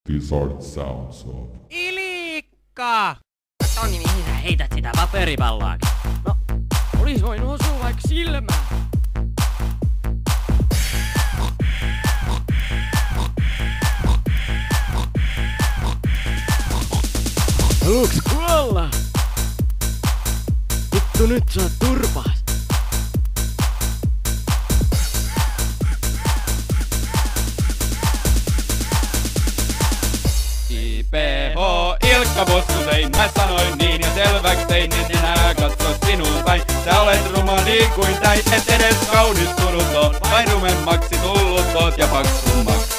These are the sounds of... Ilikka! Toni, mihin sä heität sitä paperipalloakin? No, olis voinut osua vaikka silmään. Haluuks kuolla? Vittu, nyt sä oot turpaas. IPH, Ilkka Bossutein, mä sanoin niin ja selväks tein, en enää katso sinuun päin. Sä olet ruma niin kuin täin, et edes kaunistunut oot, vain rumemmaksi tullut oot ja paksummaksi.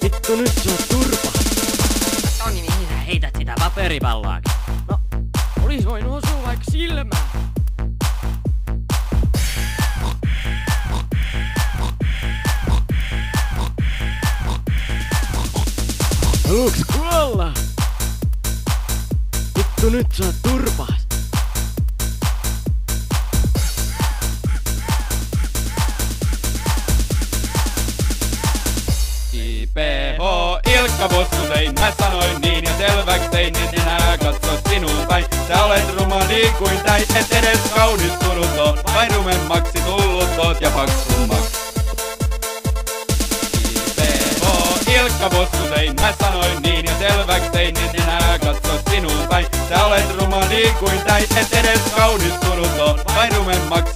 Vittu, nyt sä oot turpaas. Toni, mihin sä heität sitä paperipalloakin? No, olis voinut osua vaikka silmään. Haluuks kuolla? Vittu, nyt sä oot turpaas. IPH, Ilkka Bossutein, mä sanoin niin ja selväks tein, en enää katso sinuun päin. Sä olet ruma niin kuin täin, et edes kaunistunut oot, vain rumemmaksi tullut oot ja paksummaksi. Ilkka Bossutein, mä sanoin niin ja selväks tein, en enää katso sinuun päin. Sä olet ruma niin kuin täin, et edes kaunistunut oot, vain rumemmaksi